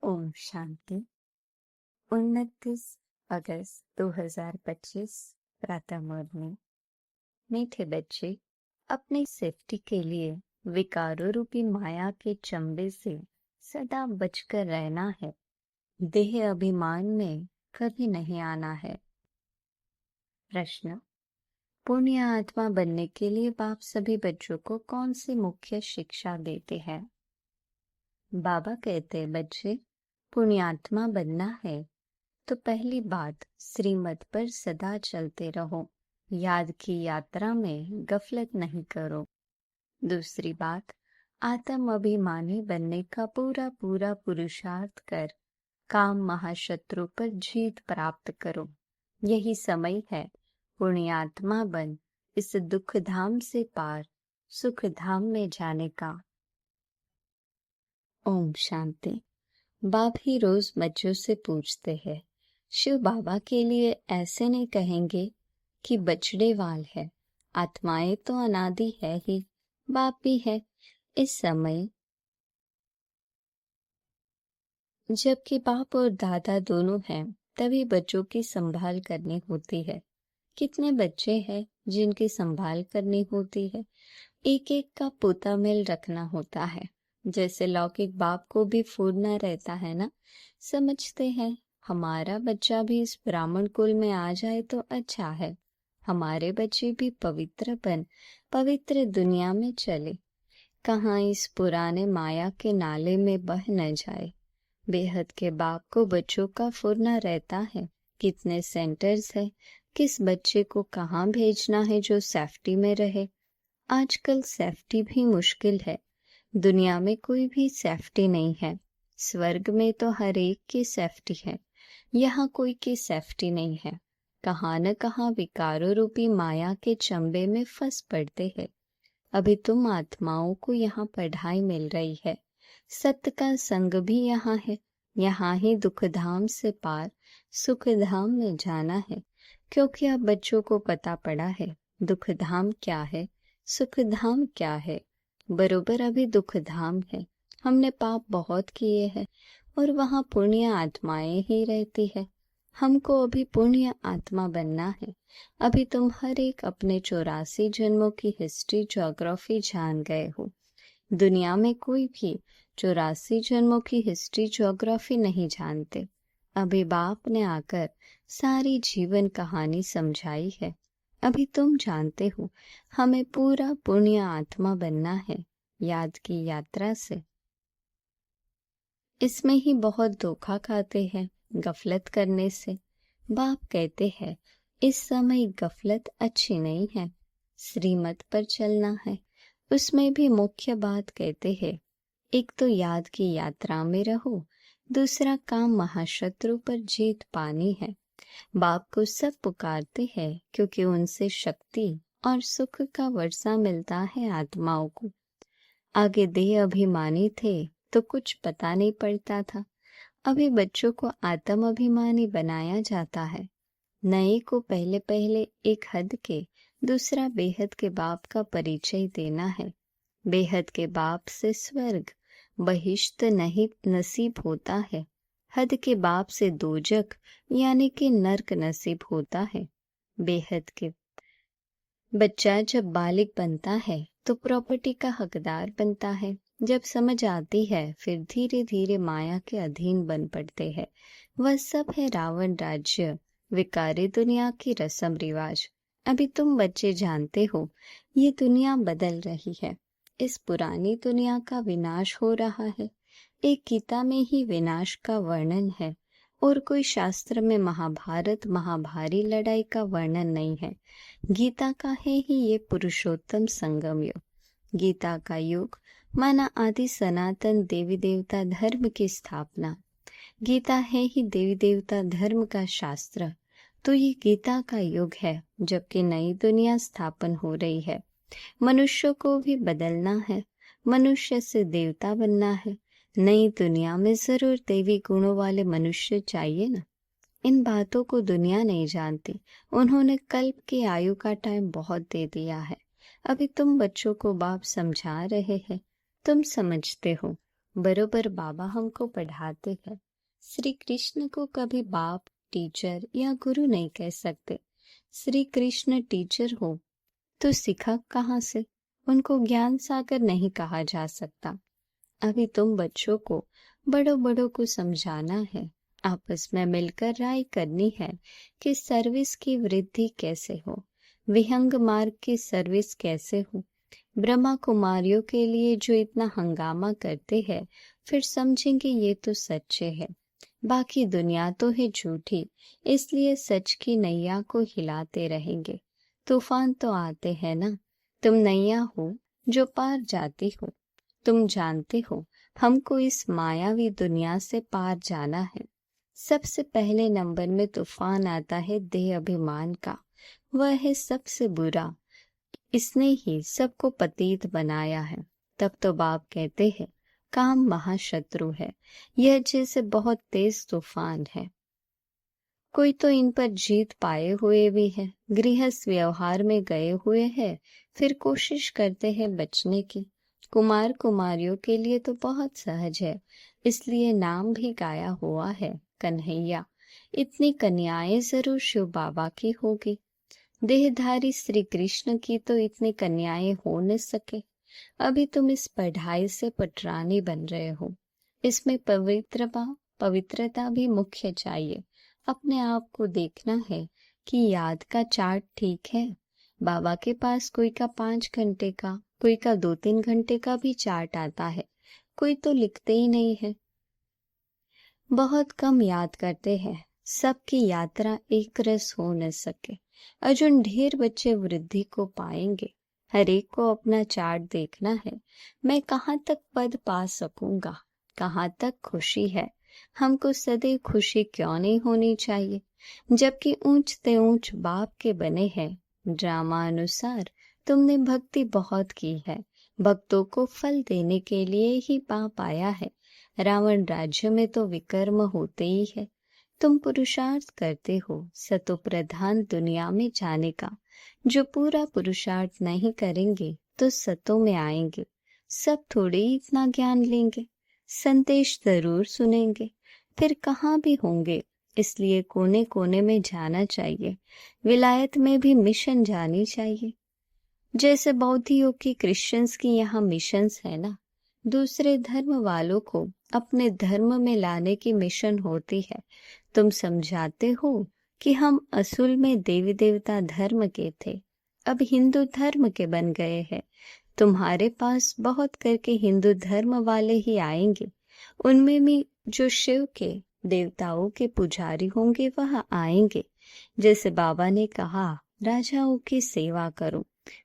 ओम शांति। 29 अगस्त 2025 प्रातः मॉर्निंग। मीठे बच्चे, अपनी सेफ्टी के लिए विकारों रूपी माया के चंबे से सदा बचकर रहना है। देह अभिमान में कभी नहीं आना है। प्रश्न: पुण्य आत्मा बनने के लिए बाप सभी बच्चों को कौन सी मुख्य शिक्षा देते हैं? बाबा कहते हैं, बच्चे, पुण्यात्मा बनना है तो पहली बात, श्रीमत पर सदा चलते रहो। याद की यात्रा में गफलत नहीं करो। दूसरी बात, आत्म अभिमानी बनने का पूरा पूरा पुरुषार्थ कर काम महाशत्रु पर जीत प्राप्त करो। यही समय है पुण्यात्मा बन इस दुख धाम से पार सुख धाम में जाने का। ओम शांति। बाप ही रोज बच्चों से पूछते हैं, शिव बाबा के लिए ऐसे नहीं कहेंगे कि बछड़े वाल है, आत्माएं तो अनादि है ही, बाप भी है। इस समय जबकि बाप और दादा दोनों हैं, तभी बच्चों की संभाल करनी होती है। कितने बच्चे हैं जिनकी संभाल करनी होती है? एक एक का पोता मेल रखना होता है। जैसे लौकिक बाप को भी फूरना रहता है ना। समझते हैं हमारा बच्चा भी इस ब्राह्मण कुल में आ जाए तो अच्छा है, हमारे बच्चे भी पवित्र बन पवित्र दुनिया में चले, कहाँ इस पुराने माया के नाले में बह न जाए। बेहद के बाप को बच्चों का फुरना रहता है। कितने सेंटर्स है, किस बच्चे को कहाँ भेजना है जो सेफ्टी में रहे। आजकल सेफ्टी भी मुश्किल है। दुनिया में कोई भी सेफ्टी नहीं है। स्वर्ग में तो हर एक की सेफ्टी है, यहाँ कोई की सेफ्टी नहीं है। कहाँ न कहाँ विकारों रूपी माया के चंबे में फंस पड़ते हैं। अभी तुम आत्माओं को यहाँ पढ़ाई मिल रही है। सत्य का संग भी यहाँ है। यहाँ ही दुख धाम से पार सुख धाम में जाना है। क्योंकि अब बच्चों को पता पड़ा है दुख धाम क्या है, सुख धाम क्या है। बरोबर अभी दुख धाम है। हमने पाप बहुत किए हैं और वहाँ पुण्य आत्माएं ही रहती है। हमको अभी पुण्य आत्मा बनना है। अभी तुम हर एक अपने 84 जन्मों की हिस्ट्री ज्योग्राफी जान गए हो। दुनिया में कोई भी 84 जन्मों की हिस्ट्री ज्योग्राफी नहीं जानते। अभी बाप ने आकर सारी जीवन कहानी समझाई है। अभी तुम जानते हो हमें पूरा पुण्य आत्मा बनना है याद की यात्रा से। इसमें ही बहुत धोखा खाते हैं गफलत करने से। बाप कहते हैं इस समय गफलत अच्छी नहीं है, श्रीमत पर चलना है। उसमें भी मुख्य बात कहते हैं, एक तो याद की यात्रा में रहो, दूसरा काम महाशत्रु पर जीत पानी है। बाप को सब पुकारते हैं क्योंकि उनसे शक्ति और सुख का वर्षा मिलता है आत्माओं को। आगे देह अभिमानी थे तो कुछ पता नहीं पड़ता था। अभी बच्चों को आत्म अभिमानी बनाया जाता है। नए को पहले पहले एक हद के दूसरा बेहद के बाप का परिचय देना है। बेहद के बाप से स्वर्ग बहिश्त नहीं नसीब होता है। हद के बाप से दोजक यानी कि नर्क नसीब होता है। बेहद के बच्चा जब बालिग बनता है तो प्रॉपर्टी का हकदार बनता है। जब समझ आती है फिर धीरे धीरे माया के अधीन बन पड़ते हैं। वह सब है रावण राज्य, विकारी दुनिया की रस्म रिवाज। अभी तुम बच्चे जानते हो ये दुनिया बदल रही है। इस पुरानी दुनिया का विनाश हो रहा है। एक गीता में ही विनाश का वर्णन है और कोई शास्त्र में महाभारत महाभारी लड़ाई का वर्णन नहीं है। गीता का है ही ये पुरुषोत्तम संगम युग। गीता का युग माना आदि सनातन देवी देवता धर्म की स्थापना। गीता है ही देवी देवता धर्म का शास्त्र। तो ये गीता का युग है जबकि नई दुनिया स्थापन हो रही है। मनुष्य को भी बदलना है, मनुष्य से देवता बनना है। नई दुनिया में जरूर देवी गुणों वाले मनुष्य चाहिए ना। इन बातों को दुनिया नहीं जानती। उन्होंने कल्प की आयु का टाइम बहुत दे दिया है। अभी तुम बच्चों को बाप समझा रहे हैं, तुम समझते हो। बरोबर बाबा हमको पढ़ाते हैं। श्री कृष्ण को कभी बाप, टीचर या गुरु नहीं कह सकते। श्री कृष्ण टीचर हो तो सिखा कहाँ से? उनको ज्ञान सागर नहीं कहा जा सकता। अभी तुम बच्चों को बड़ों बड़ों को समझाना है, आपस में मिलकर राय करनी है कि सर्विस की वृद्धि कैसे हो, विहंग मार्ग की सर्विस कैसे हो। ब्रह्मा कुमारियों के लिए जो इतना हंगामा करते हैं, फिर समझेंगे ये तो सच्चे है, बाकी दुनिया तो है झूठी, इसलिए सच की नैया को हिलाते रहेंगे। तूफान तो आते हैं ना, तुम नैया हो जो पार जाती हो। तुम जानते हो हमको इस मायावी दुनिया से पार जाना है। सबसे पहले नंबर में तूफान आता है देह अभिमान का, वह है सबसे बुरा। इसने ही सबको पतित बनाया है। तब तो बाप कहते हैं काम महाशत्रु है, यह जैसे बहुत तेज तूफान है। कोई तो इन पर जीत पाए हुए भी है, गृहस्थ व्यवहार में गए हुए हैं, फिर कोशिश करते हैं बचने की। कुमार कुमारियों के लिए तो बहुत सहज है, इसलिए नाम भी गाया हुआ है कन्हैया। इतनी कन्याएं जरूर शिव बाबा की होगी। देहधारी श्री कृष्ण की तो इतनी कन्याएं हो न सके। अभी तुम इस पढ़ाई से पटरानी बन रहे हो। इसमें पवित्रता भी मुख्य चाहिए। अपने आप को देखना है कि याद का चार्ट ठीक है। बाबा के पास कोई का 5 घंटे का, कोई का 2-3 घंटे का भी चार्ट आता है, कोई तो लिखते ही नहीं है। बहुत कम याद करते हैं, सबकी यात्रा एक रस हो न सके। अर्जुन ढेर बच्चे वृद्धि को पाएंगे। हर एक को अपना चार्ट देखना है, मैं कहाँ तक पद पा सकूंगा, कहाँ तक खुशी है। हमको सदैव खुशी क्यों नहीं होनी चाहिए, जबकि ऊंच ते ऊंच बाप के बने हैं। ड्रामा अनुसार तुमने भक्ति बहुत की है, भक्तों को फल देने के लिए ही पाप आया है। रावण राज्य में तो विकर्म होते ही है। तुम पुरुषार्थ करते हो सतो प्रधान दुनिया में जाने का। जो पूरा पुरुषार्थ नहीं करेंगे तो सतों में आएंगे। सब थोड़े ही इतना ज्ञान लेंगे, संदेश जरूर सुनेंगे, फिर कहाँ भी होंगे। इसलिए कोने कोने में जाना चाहिए। विलायत में भी मिशन जानी चाहिए। जैसे बौद्धियों की, क्रिश्चियंस की यहाँ मिशंस है ना, दूसरे धर्म वालों को अपने धर्म में लाने की मिशन होती है। तुम समझाते हो कि हम असूल में देवी देवता धर्म के थे, अब हिंदू धर्म के बन गए हैं। तुम्हारे पास बहुत करके हिंदू धर्म वाले ही आएंगे, उनमें भी जो शिव के देवताओं के पुजारी होंगे वह आएंगे। जैसे बाबा ने कहा राजाओं की सेवा करो,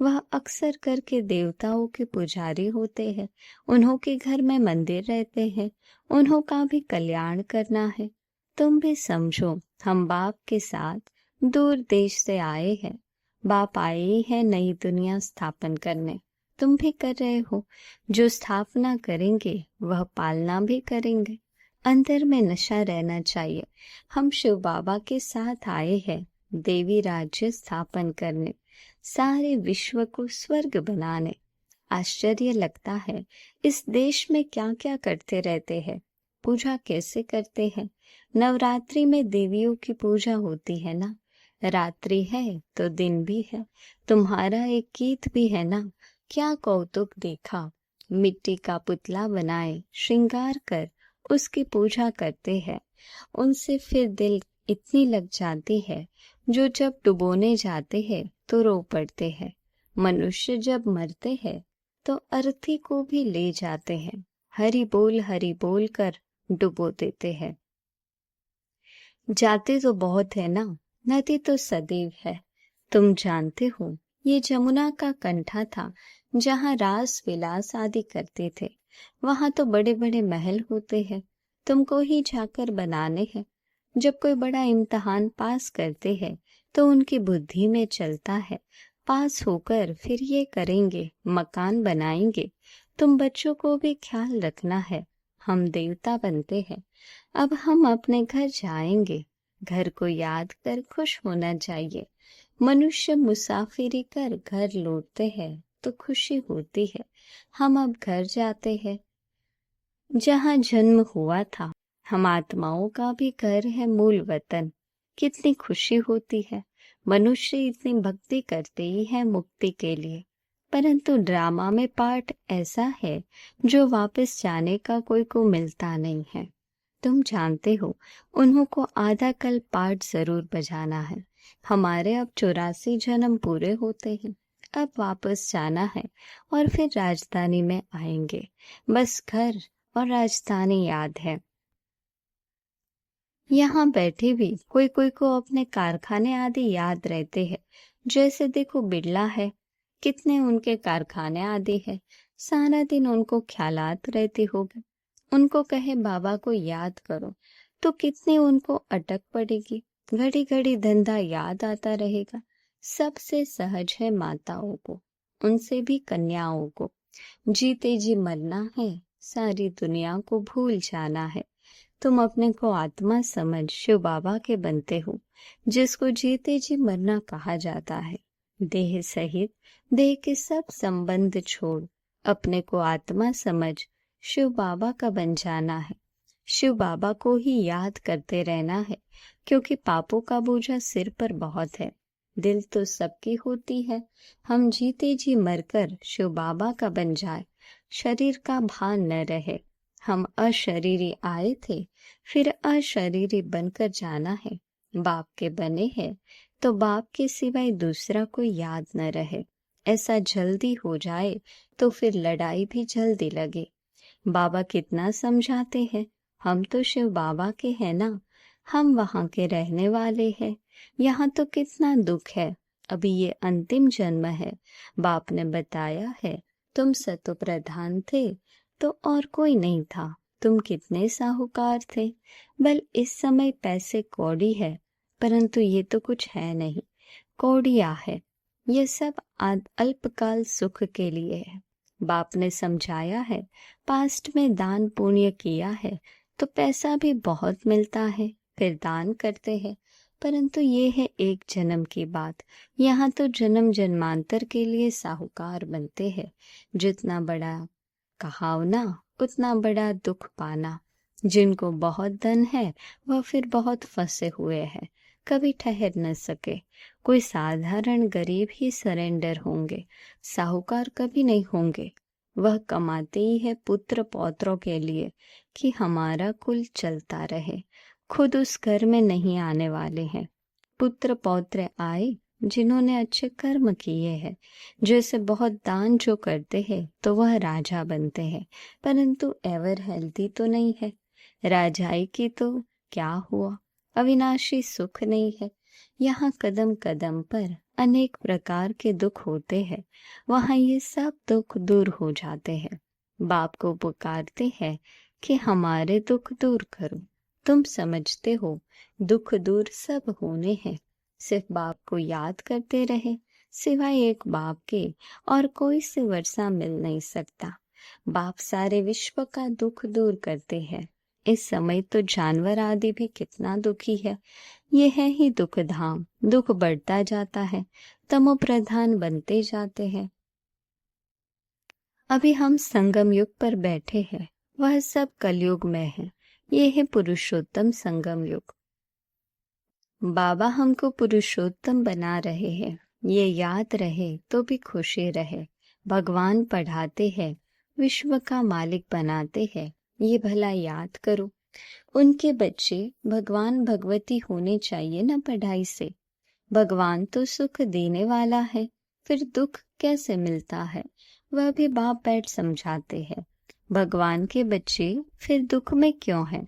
वह अक्सर करके देवताओं के पुजारी होते हैं। उन्हों के घर में मंदिर रहते हैं, उन्हों का भी कल्याण करना है। तुम भी समझो, हम बाप के साथ दूर देश से आए हैं। बाप आए ही है नई दुनिया स्थापन करने, तुम भी कर रहे हो। जो स्थापना करेंगे वह पालना भी करेंगे। अंदर में नशा रहना चाहिए। हम शिव बाबा के साथ आए हैं देवी राज्य स्थापन करने, सारे विश्व को स्वर्ग बनाने। आश्चर्य लगता है इस देश में क्या क्या करते रहते हैं, पूजा कैसे करते हैं। नवरात्रि में देवियों की पूजा होती है ना, रात्रि है तो दिन भी है। तुम्हारा एक गीत भी है ना, क्या कौतुक देखा। मिट्टी का पुतला बनाए श्रृंगार कर उसकी पूजा करते हैं। उनसे फिर दिल इतनी लग जाती है, जो जब डुबोने जाते हैं तो रो पड़ते हैं। मनुष्य जब मरते हैं तो अर्थी को भी ले जाते हैं, हरि बोल कर डुबो देते हैं। जाते तो बहुत है ना, नदी तो सदैव है। तुम जानते हो ये जमुना का कंठा था, जहाँ रास विलास आदि करते थे। वहां तो बड़े बड़े महल होते हैं, तुमको ही जाकर बनाने हैं। जब कोई बड़ा इम्तिहान पास करते हैं तो उनकी बुद्धि में चलता है, पास होकर फिर ये करेंगे, मकान बनाएंगे। तुम बच्चों को भी ख्याल रखना है, हम देवता बनते हैं। अब हम अपने घर जाएंगे, घर को याद कर खुश होना चाहिए। मनुष्य मुसाफिरी कर घर लौटते हैं तो खुशी होती है। हम अब घर जाते हैं। जहाँ जन्म हुआ था, हम आत्माओं का भी घर है मूल वतन। कितनी खुशी होती है, मनुष्य इतनी भक्ति करते ही है मुक्ति के लिए, परंतु ड्रामा में पार्ट ऐसा है जो वापस जाने का कोई को मिलता नहीं है। तुम जानते हो, उन्हों को आधा कल पाठ जरूर बजाना है। हमारे अब 84 जन्म पूरे होते हैं, अब वापस जाना है और फिर राजधानी में आएंगे। बस घर और राजधानी याद है। यहाँ बैठे भी कोई कोई को अपने कारखाने आदि याद रहते हैं। जैसे देखो बिड़ला है, कितने उनके कारखाने आदि है, सारा दिन उनको ख्यालात रहती होगी। उनको कहे बाबा को याद करो तो कितनी उनको अटक पड़ेगी। घड़ी घड़ी धंधा याद आता रहेगा। सबसे सहज है माताओं को, उनसे भी कन्याओं को। जीते जी मरना है, सारी दुनिया को भूल जाना है। तुम अपने को आत्मा समझ शिव बाबा के बनते हो, जिसको जीते जी मरना कहा जाता है। देह सहित देह के सब संबंध छोड़ अपने को आत्मा समझ शिव बाबा का बन जाना है। शिव बाबा को ही याद करते रहना है, क्योंकि पापों का बोझा सिर पर बहुत है। दिल तो सबकी होती है। हम जीते जी मरकर शिव बाबा का बन जाए, शरीर का भान न रहे। हम अशरीरी आए थे, फिर अशरीरी बनकर जाना है। बाप के बने हैं तो बाप के सिवाय दूसरा कोई याद न रहे। ऐसा जल्दी हो जाए तो फिर लड़ाई भी जल्दी लगे। बाबा कितना समझाते हैं, हम तो शिव बाबा के हैं ना, हम वहाँ के रहने वाले हैं। यहाँ तो कितना दुख है, अभी ये अंतिम जन्म है। बाप ने बताया है, तुम सतो प्रधान थे तो और कोई नहीं था। तुम कितने साहूकार थे। बल इस समय पैसे कौड़ी है, परंतु ये तो कुछ है नहीं, कौड़िया है। ये सब अल्पकाल सुख के लिए है। बाप ने समझाया है, पास्ट में दान पुण्य किया है तो पैसा भी बहुत मिलता है, फिर दान करते हैं। परंतु ये है एक जन्म की बात। यहाँ तो जन्म जन्मांतर के लिए साहूकार बनते हैं। जितना बड़ा कहावना उतना बड़ा दुख पाना। जिनको बहुत धन है वह फिर बहुत फंसे हुए हैं, कभी ठहर न सके। कोई साधारण गरीब ही सरेंडर होंगे, साहूकार कभी नहीं होंगे। वह कमाते ही है पुत्र पौत्रों के लिए कि हमारा कुल चलता रहे, खुद उस घर में नहीं आने वाले हैं। पुत्र पौत्र आए जिन्होंने अच्छे कर्म किए हैं। जैसे बहुत दान जो करते हैं तो वह राजा बनते हैं, परंतु एवर हेल्दी तो नहीं है। राजाई की तो क्या हुआ, अविनाशी सुख नहीं है। यहाँ कदम कदम पर अनेक प्रकार के दुख होते हैं, वहाँ ये सब दुख दूर हो जाते हैं। बाप को पुकारते हैं कि हमारे दुख दूर करो। तुम समझते हो दुख दूर सब होने हैं, सिर्फ बाप को याद करते रहे। सिवाय एक बाप के और कोई से वर्षा मिल नहीं सकता। बाप सारे विश्व का दुख दूर करते हैं। इस समय तो जानवर आदि भी कितना दुखी है। ये है ही दुख धाम, दुख बढ़ता जाता है, तमो प्रधान बनते जाते हैं। अभी हम संगम युग पर बैठे हैं, वह सब कलयुग में है। ये है पुरुषोत्तम संगम युग। बाबा हमको पुरुषोत्तम बना रहे हैं, ये याद रहे तो भी खुशी रहे। भगवान पढ़ाते हैं, विश्व का मालिक बनाते हैं, ये भला याद करो। उनके बच्चे भगवान भगवती होने चाहिए ना पढ़ाई से। भगवान तो सुख देने वाला है, फिर दुख कैसे मिलता है वह भी बाप बैठ समझाते हैं। भगवान के बच्चे फिर दुख में क्यों हैं?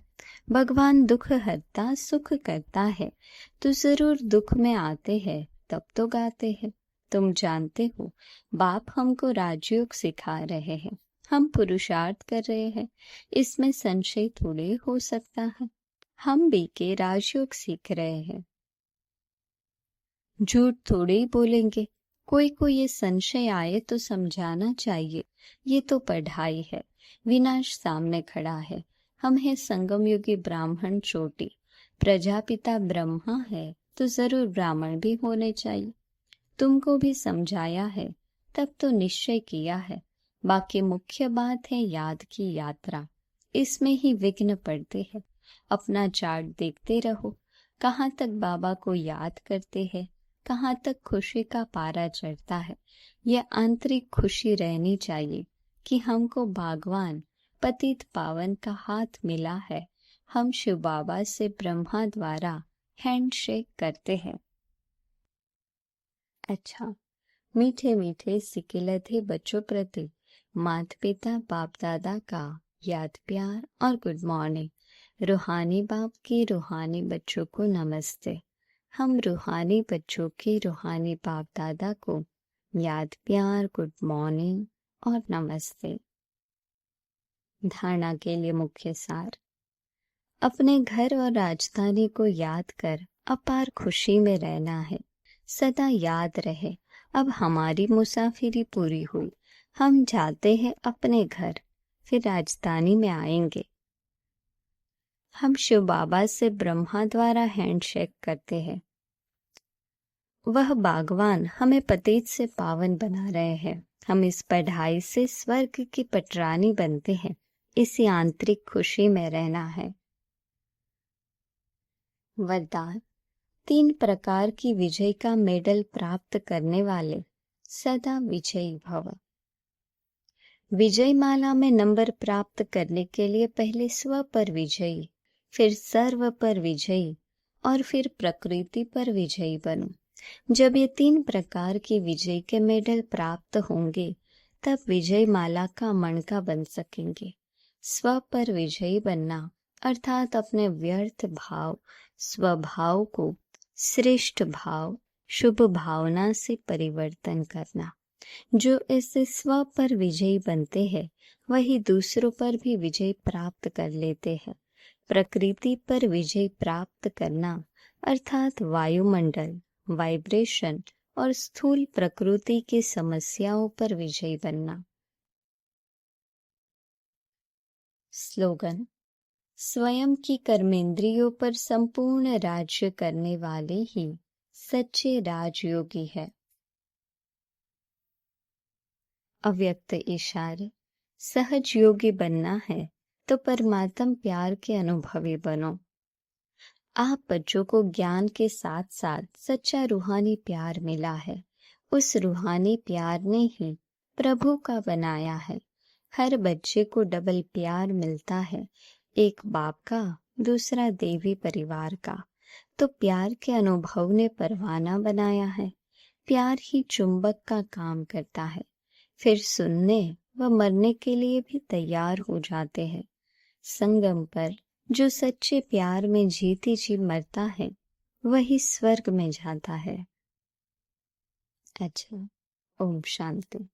भगवान दुख हरता सुख करता है, तो जरूर दुख में आते हैं, तब तो गाते हैं। तुम जानते हो बाप हमको राजयोग सिखा रहे हैं, हम पुरुषार्थ कर रहे हैं, इसमें संशय थोड़े हो सकता है। हम भी के राजयोग सीख रहे हैं, झूठ थोड़े ही बोलेंगे। कोई को ये संशय आए तो समझाना चाहिए, ये तो पढ़ाई है। विनाश सामने खड़ा है। हम हैं संगम युगी ब्राह्मण चोटी। प्रजापिता ब्रह्मा है तो जरूर ब्राह्मण भी होने चाहिए। तुमको भी समझाया है, तब तो निश्चय किया है। बाकी मुख्य बात है याद की यात्रा। इसमें ही विघ्न पड़ते हैं। अपना चार्ट देखते रहो, कहाँ तक बाबा को याद करते हैं, कहाँ तक खुशी का पारा चढ़ता है। यह आंतरिक खुशी रहनी चाहिए कि हमको भगवान पतित पावन का हाथ मिला है। हम शिव बाबा से ब्रह्मा द्वारा हैंडशेक करते हैं। अच्छा, मीठे मीठे सिकिलधे बच्चों प्रति माता पिता बाप दादा का याद प्यार और गुड मॉर्निंग। रूहानी बाप की रूहानी बच्चों को नमस्ते। हम रूहानी बच्चों के रूहानी बाप दादा को याद प्यार गुड मॉर्निंग और नमस्ते। धारणा के लिए मुख्य सार। अपने घर और राजधानी को याद कर अपार खुशी में रहना है। सदा याद रहे, अब हमारी मुसाफिरी पूरी हुई, हम जाते हैं अपने घर, फिर राजधानी में आएंगे। हम शिव बाबा से ब्रह्मा द्वारा हैंडशेक करते हैं। वह बागवान हमें पतित से पावन बना रहे हैं। हम इस पढ़ाई से स्वर्ग की पटरानी बनते हैं। इसी आंतरिक खुशी में रहना है। वरदान। 3 प्रकार की विजय का मेडल प्राप्त करने वाले सदा विजयी भव। विजय माला में नंबर प्राप्त करने के लिए पहले स्व पर विजयी, फिर सर्व पर विजयी और फिर प्रकृति पर विजयी बनो। जब ये 3 प्रकार की विजय के मेडल प्राप्त होंगे तब विजय माला का मणका बन सकेंगे। स्व पर विजयी बनना अर्थात अपने व्यर्थ भाव स्वभाव को श्रेष्ठ भाव शुभ भावना से परिवर्तन करना। जो ऐसे स्व पर विजयी बनते हैं वही दूसरों पर भी विजय प्राप्त कर लेते हैं। प्रकृति पर विजय प्राप्त करना अर्थात वायुमंडल वाइब्रेशन और स्थूल प्रकृति की समस्याओं पर विजयी बनना। स्लोगन। स्वयं की कर्मेंद्रियों पर संपूर्ण राज्य करने वाले ही सच्चे राजयोगी है। अव्यक्त इशारे। सहज योगी बनना है तो परमात्म प्यार के अनुभवी बनो। आप बच्चों को ज्ञान के साथ साथ सच्चा रूहानी प्यार मिला है। उस रूहानी प्यार ने ही प्रभु का बनाया है। हर बच्चे को डबल प्यार मिलता है, एक बाप का दूसरा देवी परिवार का। तो प्यार के अनुभव ने परवाना बनाया है। प्यार ही चुंबक का काम करता है, फिर सुनने व मरने के लिए भी तैयार हो जाते हैं। संगम पर जो सच्चे प्यार में जीती जी मरता है वही स्वर्ग में जाता है। अच्छा, ओम शांति।